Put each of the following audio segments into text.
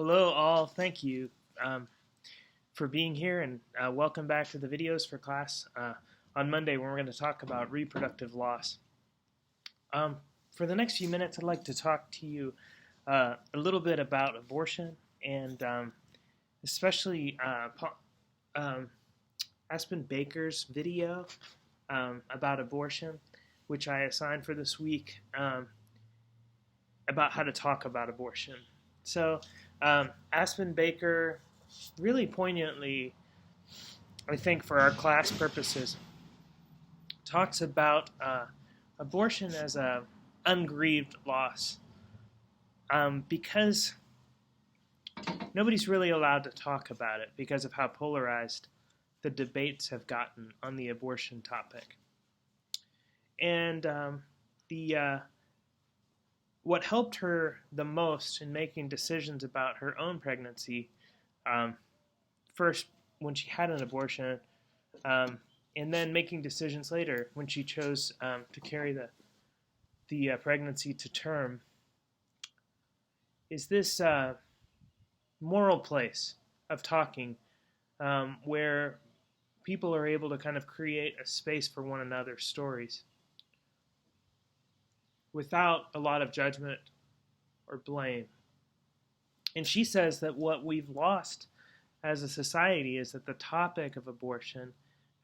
Hello all, thank you for being here and welcome back to the videos for class on Monday when we're going to talk about reproductive loss. For the next few minutes I'd like to talk to you a little bit about abortion and especially Aspen Baker's video about abortion, which I assigned for this week, about how to talk about abortion. So Aspen Baker really poignantly, I think for our class purposes, talks about abortion as a ungrieved loss because nobody's really allowed to talk about it because of how polarized the debates have gotten on the abortion topic. And what helped her the most in making decisions about her own pregnancy, first when she had an abortion, and then making decisions later when she chose to carry the pregnancy to term, is this moral place of talking where people are able to kind of create a space for one another's stories without a lot of judgment or blame. And she says that what we've lost as a society is that the topic of abortion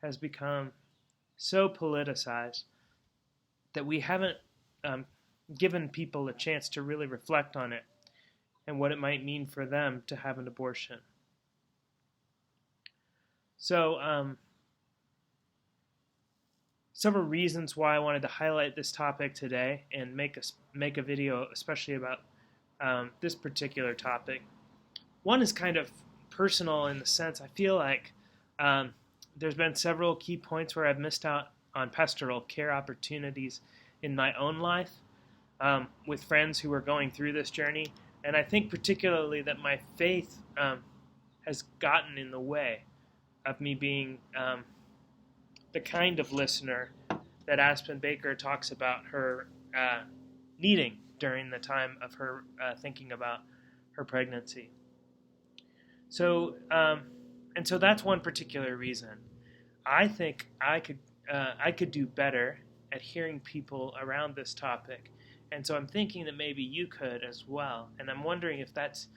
has become so politicized that we haven't given people a chance to really reflect on it and what it might mean for them to have an abortion. So, several reasons why I wanted to highlight this topic today and make a video especially about this particular topic. One is kind of personal in the sense I feel like there's been several key points where I've missed out on pastoral care opportunities in my own life with friends who are going through this journey, and I think particularly that my faith has gotten in the way of me being the kind of listener that Aspen Baker talks about her needing during the time of her thinking about her pregnancy. So, and so that's one particular reason. I think I could do better at hearing people around this topic, and so I'm thinking that maybe you could as well. And I'm wondering if that's,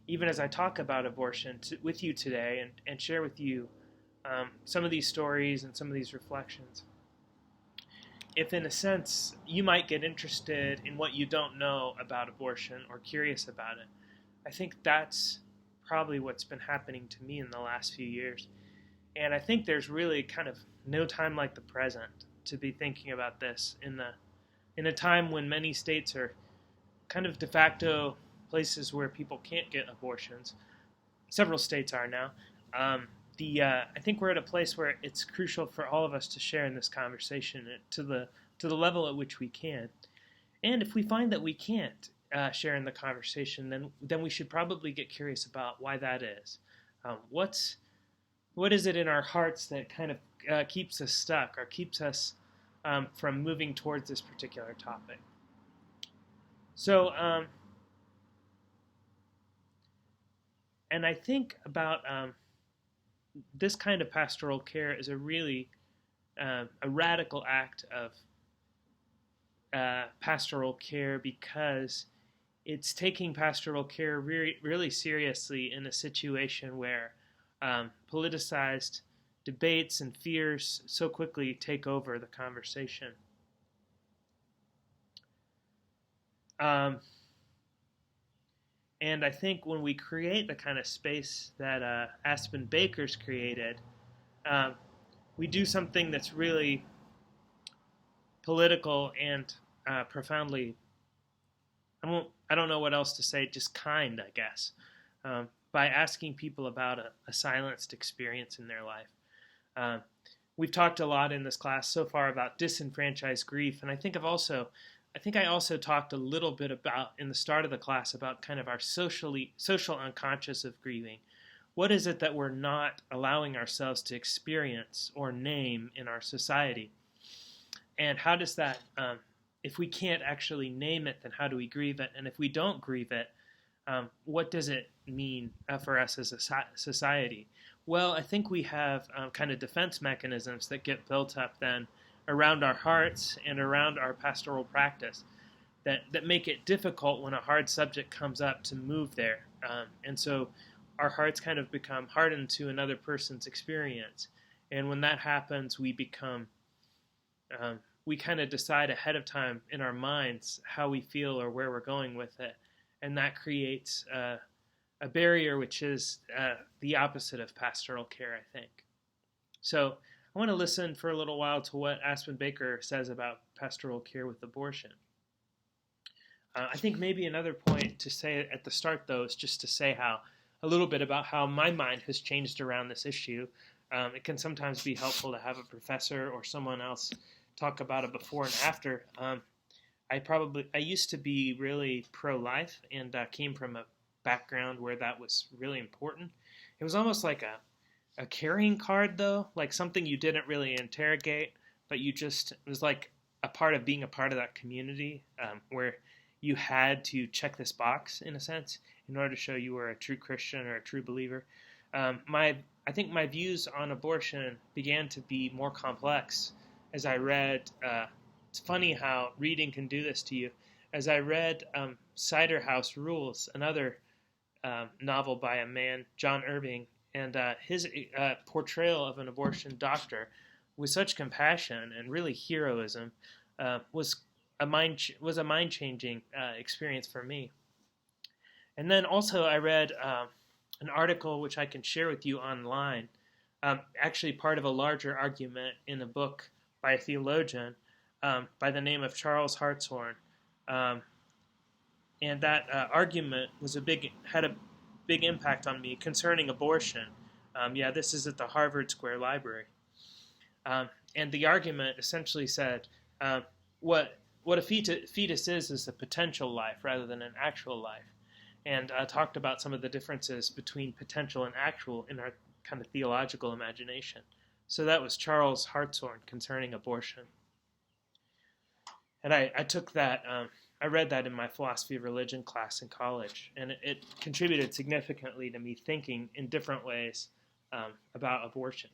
even as I talk about abortion with you today and share with you some of these stories and some of these reflections, if in a sense you might get interested in what you don't know about abortion or curious about it. I think that's probably what's been happening to me in the last few years. And I think there's really kind of no time like the present to be thinking about this in a time when many states are kind of de facto places where people can't get abortions. Several states are now. I think we're at a place where it's crucial for all of us to share in this conversation to the level at which we can. And if we find that we can't share in the conversation, then we should probably get curious about why that is. What is it in our hearts that kind of keeps us stuck or keeps us from moving towards this particular topic? So, and I think about this kind of pastoral care is a really a radical act of pastoral care because it's taking pastoral care really seriously in a situation where politicized debates and fears so quickly take over the conversation. And I think when we create the kind of space that Aspen Baker's created, we do something that's really political and profoundly, I don't know what else to say, just kind, I guess, by asking people about a silenced experience in their life. We've talked a lot in this class so far about disenfranchised grief, and I think I also talked a little bit about, in the start of the class, about kind of our social unconscious of grieving. What is it that we're not allowing ourselves to experience or name in our society? And how does that, if we can't actually name it, then how do we grieve it? And if we don't grieve it, What does it mean for us as a society? Well, I think we have kind of defense mechanisms that get built up then around our hearts and around our pastoral practice that make it difficult when a hard subject comes up to move there. And so our hearts kind of become hardened to another person's experience. And when that happens, we kind of decide ahead of time in our minds how we feel or where we're going with it. And that creates a barrier which is the opposite of pastoral care, I think. So I want to listen for a little while to what Aspen Baker says about pastoral care with abortion. I think maybe another point to say at the start, though, is just to say a little bit about how my mind has changed around this issue. It can sometimes be helpful to have a professor or someone else talk about it before and after. I used to be really pro-life and came from a background where that was really important. It was almost like a carrying card, though, like something you didn't really interrogate, but it was like a part of being a part of that community where you had to check this box, in a sense, in order to show you were a true Christian or a true believer. I think my views on abortion began to be more complex as I read. It's funny how reading can do this to you. As I read Cider House Rules, another novel by a man, John Irving, and his portrayal of an abortion doctor with such compassion and really heroism was a mind-changing experience for me. And then also I read an article which I can share with you online, actually part of a larger argument in a book by a theologian by the name of Charles Hartshorne. And that argument had a big impact on me concerning abortion. This is at the Harvard Square Library. And the argument essentially said, what a fetus is a potential life rather than an actual life. And talked about some of the differences between potential and actual in our kind of theological imagination. So that was Charles Hartshorne concerning abortion. And I took that, I read that in my philosophy of religion class in college, and it contributed significantly to me thinking in different ways about abortion.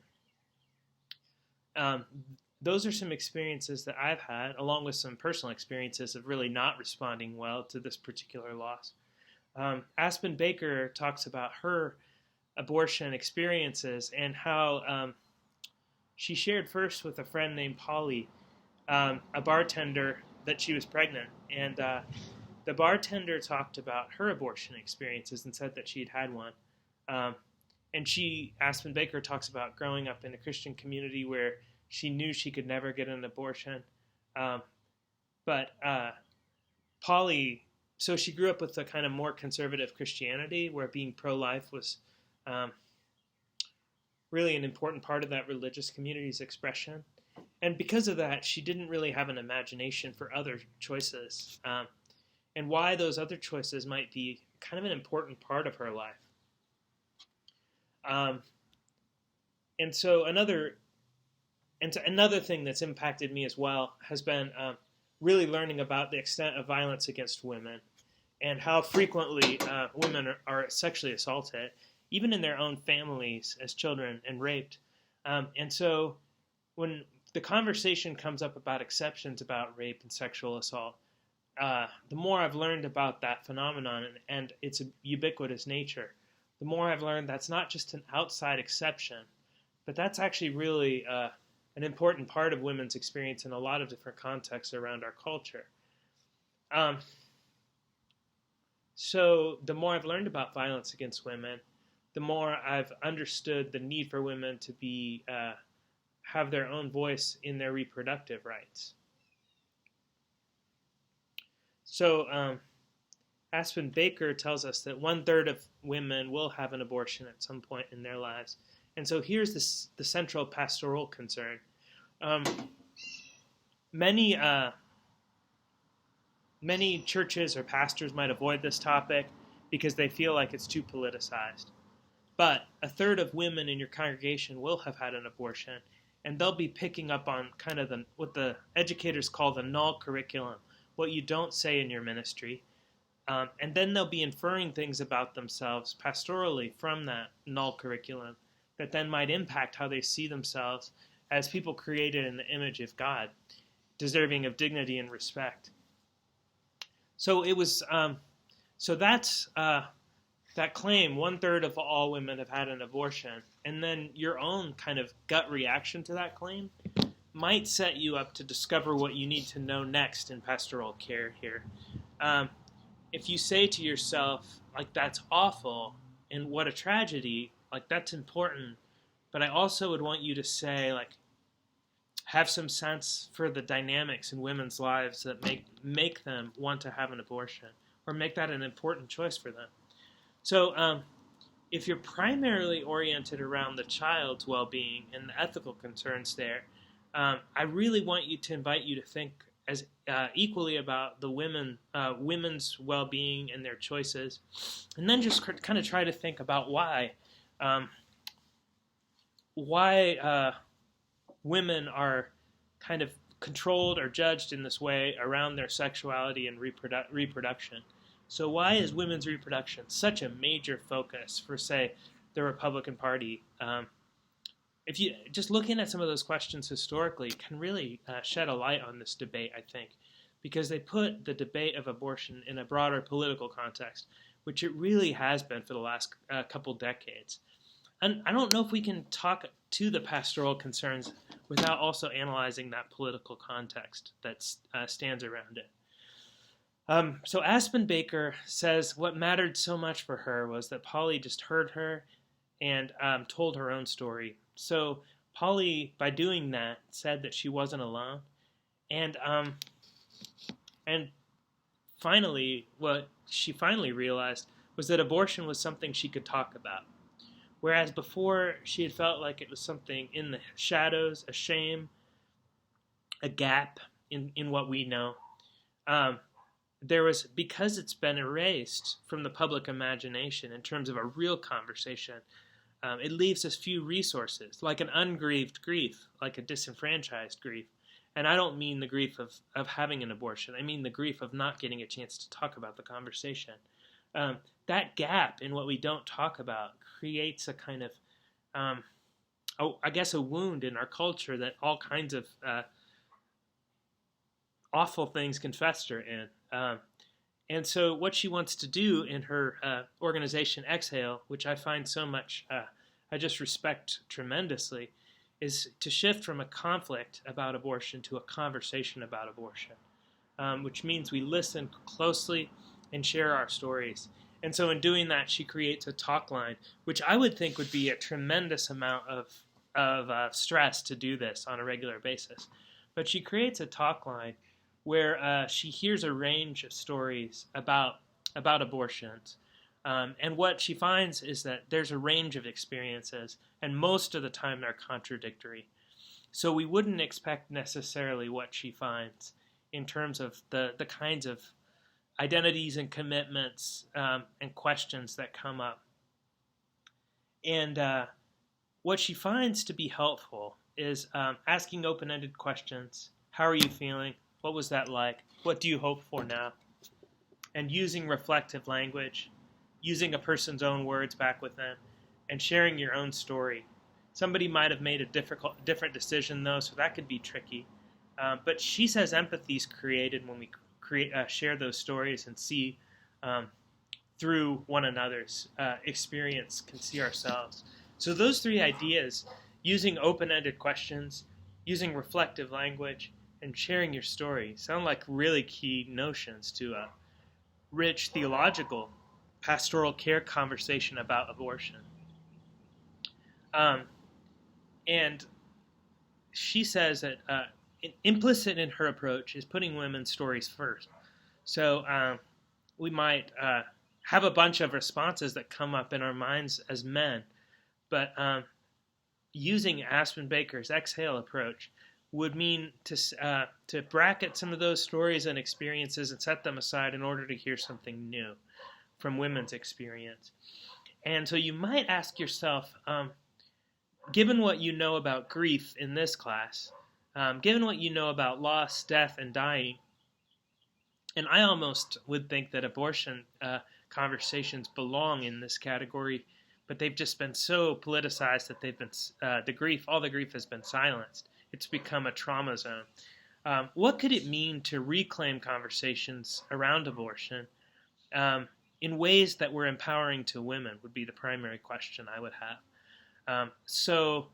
Those are some experiences that I've had, along with some personal experiences of really not responding well to this particular loss. Aspen Baker talks about her abortion experiences and how she shared first with a friend named Polly, a bartender, that she was pregnant. And the bartender talked about her abortion experiences and said that she had one. And Aspen Baker, talks about growing up in a Christian community where she knew she could never get an abortion. But Polly, so she grew up with a kind of more conservative Christianity where being pro-life was really an important part of that religious community's expression. And because of that, she didn't really have an imagination for other choices and why those other choices might be kind of an important part of her life. And so another thing that's impacted me as well has been really learning about the extent of violence against women and how frequently women are sexually assaulted, even in their own families as children, and raped. And so when the conversation comes up about exceptions about rape and sexual assault, the more I've learned about that phenomenon and its ubiquitous nature, the more I've learned that's not just an outside exception, but that's actually really an important part of women's experience in a lot of different contexts around our culture. So the more I've learned about violence against women, the more I've understood the need for women to have their own voice in their reproductive rights. So Aspen Baker tells us that 1/3 of women will have an abortion at some point in their lives. And so here's the central pastoral concern. Many churches or pastors might avoid this topic because they feel like it's too politicized. But 1/3 of women in your congregation will have had an abortion, and they'll be picking up on kind of what the educators call the null curriculum, what you don't say in your ministry. And then they'll be inferring things about themselves pastorally from that null curriculum that then might impact how they see themselves as people created in the image of God, deserving of dignity and respect. So it was. So that's that claim. 1/3 of all women have had an abortion, and then your own kind of gut reaction to that claim might set you up to discover what you need to know next in pastoral care here. If you say to yourself, like, that's awful and what a tragedy, like, that's important, but I also would want you to say, like, have some sense for the dynamics in women's lives that make them want to have an abortion or make that an important choice for them. So if you're primarily oriented around the child's well-being and the ethical concerns there, I really want you to invite you to think as equally about the women's well-being and their choices, and then just kind of try to think about why women are kind of controlled or judged in this way around their sexuality and reproduction. So why is women's reproduction such a major focus for, say, the Republican Party? If you just looking at some of those questions historically can really shed a light on this debate, I think, because they put the debate of abortion in a broader political context, which it really has been for the last couple decades. And I don't know if we can talk to the pastoral concerns without also analyzing that political context that stands around it. So Aspen Baker says what mattered so much for her was that Polly just heard her and told her own story. So Polly, by doing that, said that she wasn't alone. And finally, what she finally realized was that abortion was something she could talk about. Whereas before, she had felt like it was something in the shadows, a shame, a gap in what we know. There was, because it's been erased from the public imagination in terms of a real conversation, it leaves us few resources, like an ungrieved grief, like a disenfranchised grief. And I don't mean the grief of having an abortion. I mean the grief of not getting a chance to talk about the conversation. That gap in what we don't talk about creates a kind of, I guess, a wound in our culture that all kinds of awful things can fester in. And so what she wants to do in her organization Exhale, which I find so much, I just respect tremendously, is to shift from a conflict about abortion to a conversation about abortion, which means we listen closely and share our stories. And so in doing that, she creates a talk line, which I would think would be a tremendous amount of stress to do this on a regular basis. But she creates a talk line where she hears a range of stories about abortions. And what she finds is that there's a range of experiences, and most of the time they're contradictory. So we wouldn't expect necessarily what she finds in terms of the kinds of identities and commitments and questions that come up. And what she finds to be helpful is asking open-ended questions. How are you feeling? What was that like? What do you hope for now? And using reflective language, using a person's own words back with them, and sharing your own story. Somebody might have made a different decision, though, so that could be tricky. But she says empathy is created when we share those stories and see through one another's experience, can see ourselves. So those three ideas, using open-ended questions, using reflective language, and sharing your story, sound like really key notions to a rich theological pastoral care conversation about abortion. And she says that implicit in her approach is putting women's stories first. So we might have a bunch of responses that come up in our minds as men, but using Aspen Baker's Exhale approach would mean to bracket some of those stories and experiences and set them aside in order to hear something new from women's experience. And so you might ask yourself, given what you know about grief in this class, given what you know about loss, death, and dying, And I almost would think that abortion conversations belong in this category, but they've just been so politicized that they've been all the grief has been silenced. It's become a trauma zone. What could it mean to reclaim conversations around abortion in ways that were empowering to women would be the primary question I would have. So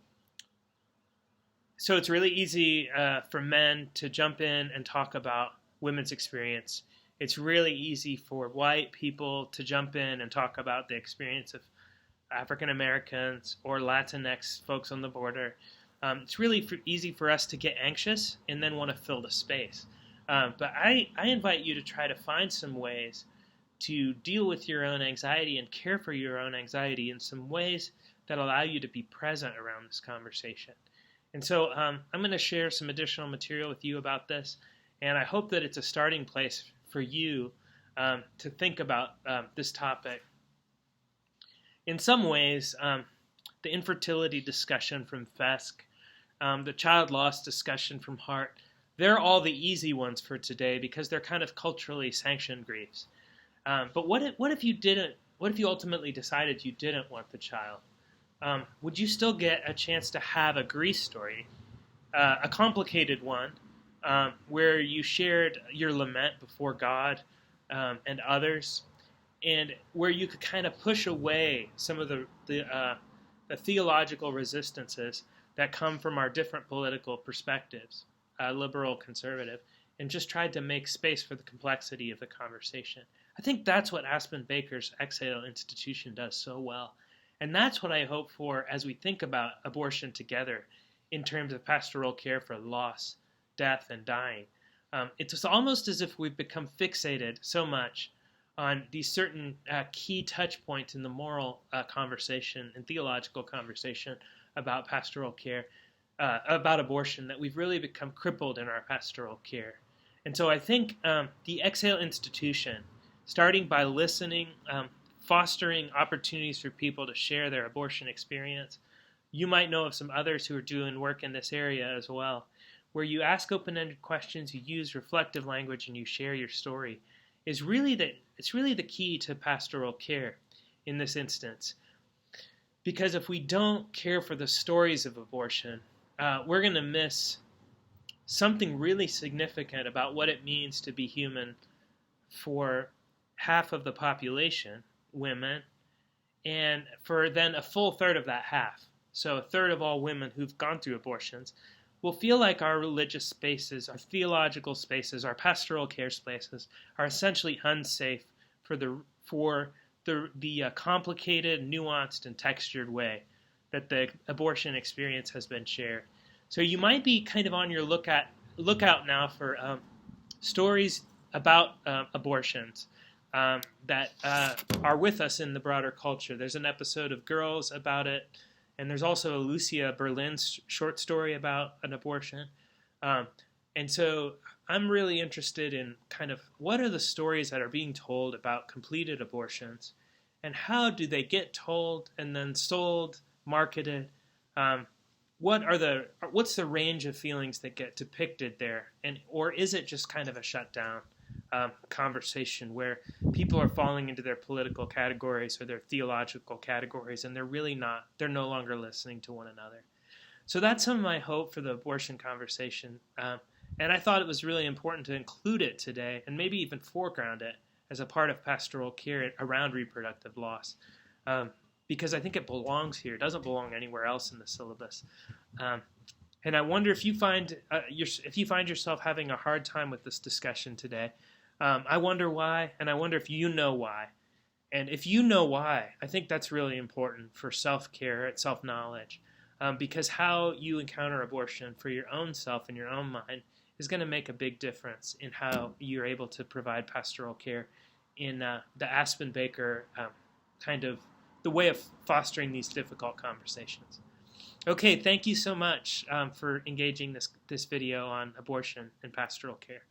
it's really easy for men to jump in and talk about women's experience. It's really easy for white people to jump in and talk about the experience of African Americans or Latinx folks on the border. It's really easy for us to get anxious and then want to fill the space. But I invite you to try to find some ways to deal with your own anxiety and care for your own anxiety in some ways that allow you to be present around this conversation. And so I'm going to share some additional material with you about this, and I hope that it's a starting place for you to think about this topic. In some ways, the infertility discussion from FESC, the child loss discussion from HEART, they're all the easy ones for today because they're kind of culturally sanctioned griefs. But what if you didn't? What if you ultimately decided you didn't want the child? Would you still get a chance to have a grief story, a complicated one, where you shared your lament before God and others, and where you could kind of push away some of the theological resistances that come from our different political perspectives, liberal, conservative, and just tried to make space for the complexity of the conversation? I think that's what Aspen Baker's Exhale Institution does so well. And that's what I hope for as we think about abortion together in terms of pastoral care for loss, death, and dying. It's almost as if we've become fixated so much on these certain key touch points in the moral conversation and theological conversation about pastoral care, about abortion, that we've really become crippled in our pastoral care. And so I think the Exhale Institution, starting by listening, fostering opportunities for people to share their abortion experience. You might know of some others who are doing work in this area as well, where you ask open-ended questions, you use reflective language, and you share your story. It's really the key to pastoral care in this instance. Because if we don't care for the stories of abortion, we're going to miss something really significant about what it means to be human for half of the population, women, and for then a full third of that half, so a third of all women who've gone through abortions, will feel like our religious spaces, our theological spaces, our pastoral care spaces are essentially unsafe for the complicated, nuanced, and textured way that the abortion experience has been shared. So you might be kind of on your lookout now for stories about abortions that are with us in the broader culture. There's an episode of Girls about it, and there's also a Lucia Berlin's short story about an abortion. And so I'm really interested in kind of what are the stories that are being told about completed abortions, and how do they get told and then sold, marketed? What's the range of feelings that get depicted there, or is it just kind of a shutdown conversation where people are falling into their political categories or their theological categories, and they're no longer listening to one another? So that's some of my hope for the abortion conversation, and I thought it was really important to include it today and maybe even foreground it as a part of pastoral care around reproductive loss, because I think it belongs here. It doesn't belong anywhere else in the syllabus. And I wonder if you find yourself having a hard time with this discussion today. I wonder why, and I wonder if you know why. And if you know why, I think that's really important for self-care and self-knowledge, because how you encounter abortion for your own self and your own mind is going to make a big difference in how you're able to provide pastoral care in the Aspen Baker kind of the way of fostering these difficult conversations. Okay, thank you so much for engaging this video on abortion and pastoral care.